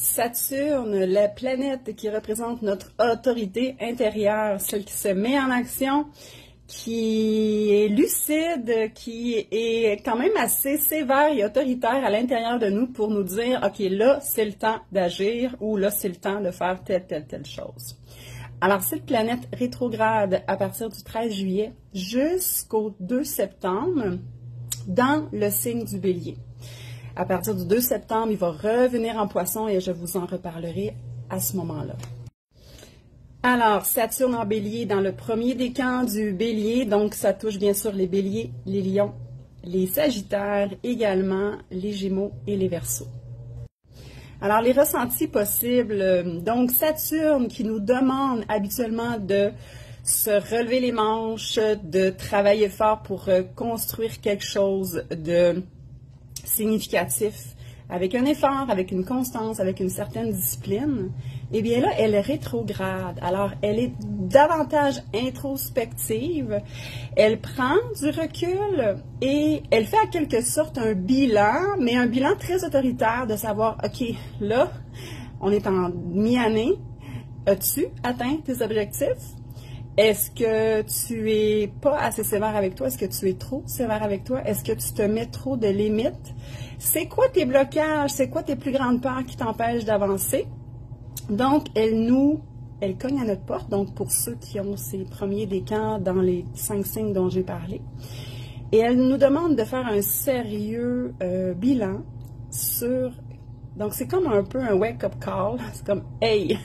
Saturne, la planète qui représente notre autorité intérieure, celle qui se met en action, qui est lucide, qui est quand même assez sévère et autoritaire à l'intérieur de nous pour nous dire « Ok, là, c'est le temps d'agir » ou « Là, c'est le temps de faire telle chose ». Alors, cette planète rétrograde à partir du 13 juillet jusqu'au 2 septembre dans le signe du Bélier. À partir du 2 septembre, il va revenir en Poisson et je vous en reparlerai à ce moment-là. Alors, Saturne en Bélier dans le premier décan du Bélier, donc ça touche bien sûr les Béliers, les Lions, les Sagittaires, également les Gémeaux et les Verseaux. Alors, les ressentis possibles, donc Saturne qui nous demande habituellement de se relever les manches, de travailler fort pour construire quelque chose de significatif, avec un effort, avec une constance, avec une certaine discipline, eh bien là, elle est rétrograde. Alors, elle est davantage introspective, elle prend du recul et elle fait en quelque sorte un bilan, mais un bilan très autoritaire de savoir, OK, là, on est en mi-année, as-tu atteint tes objectifs? Est-ce que tu es pas assez sévère avec toi? Est-ce que tu es trop sévère avec toi? Est-ce que tu te mets trop de limites? C'est quoi tes blocages? C'est quoi tes plus grandes peurs qui t'empêchent d'avancer? Donc, elle cogne à notre porte, donc pour ceux qui ont ces premiers décans dans les 5 signes dont j'ai parlé. Et elle nous demande de faire un sérieux bilan sur... Donc, c'est comme un peu un wake-up call. C'est comme « Hey!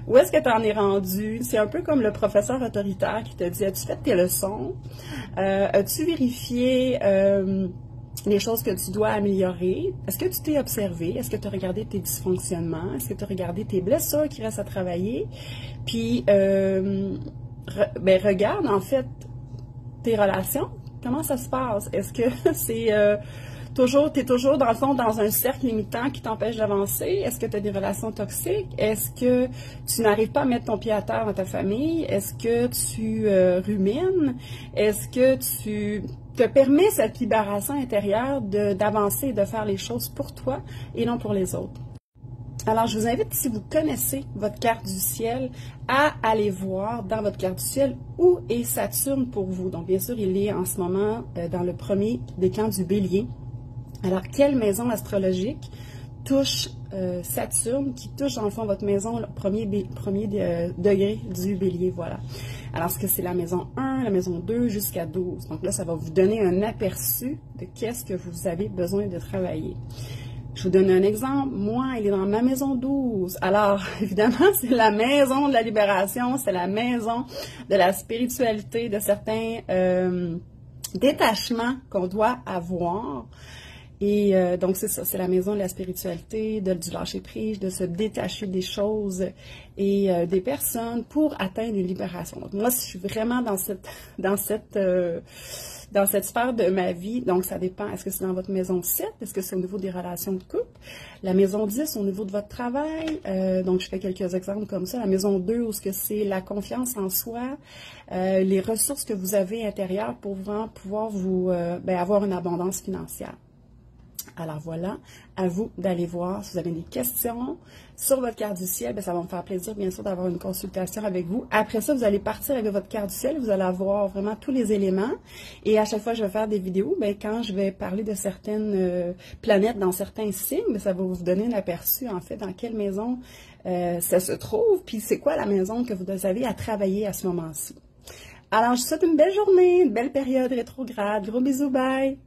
Où est-ce que tu en es rendu? » C'est un peu comme le professeur autoritaire qui te dit « As-tu fait tes leçons? As-tu vérifié les choses que tu dois améliorer? Est-ce que tu t'es observé? Est-ce que tu as regardé tes dysfonctionnements? Est-ce que tu as regardé tes blessures qui restent à travailler? Puis, regarde en fait tes relations. Comment ça se passe? Est-ce que c'est... tu es toujours, dans le fond, dans un cercle limitant qui t'empêche d'avancer? Est-ce que tu as des relations toxiques? Est-ce que tu n'arrives pas à mettre ton pied à terre dans ta famille? Est-ce que tu rumines? Est-ce que tu te permets cette libération intérieure d'avancer et de faire les choses pour toi et non pour les autres? Alors, je vous invite, si vous connaissez votre carte du ciel, à aller voir dans votre carte du ciel où est Saturne pour vous. Donc, bien sûr, il est en ce moment dans le premier décan du Bélier. Alors, quelle maison astrologique touche Saturne, qui touche dans le fond votre maison, le premier degré du Bélier, voilà. Alors, est-ce que c'est la maison 1, la maison 2, jusqu'à 12? Donc là, ça va vous donner un aperçu de qu'est-ce que vous avez besoin de travailler. Je vous donne un exemple. Moi, il est dans ma maison 12. Alors, évidemment, c'est la maison de la libération, c'est la maison de la spiritualité, de certains détachements qu'on doit avoir. Et donc, c'est ça, c'est la maison de la spiritualité, du lâcher-prise, de se détacher des choses et des personnes pour atteindre une libération. Donc, moi, je suis vraiment dans cette sphère de ma vie. Donc, ça dépend. Est-ce que c'est dans votre maison 7? Est-ce que c'est au niveau des relations de couple? La maison 10, au niveau de votre travail. Donc, je fais quelques exemples comme ça. La maison 2, où c'est la confiance en soi, les ressources que vous avez intérieures pour vraiment pouvoir vous avoir une abondance financière. Alors voilà, à vous d'aller voir. Si vous avez des questions sur votre carte du ciel, bien, ça va me faire plaisir, bien sûr, d'avoir une consultation avec vous. Après ça, vous allez partir avec votre carte du ciel, vous allez avoir vraiment tous les éléments. Et à chaque fois que je vais faire des vidéos, bien, quand je vais parler de certaines planètes dans certains signes, bien, ça va vous donner un aperçu, en fait, dans quelle maison ça se trouve, puis c'est quoi la maison que vous avez à travailler à ce moment-ci. Alors, je vous souhaite une belle journée, une belle période rétrograde. Gros bisous, bye!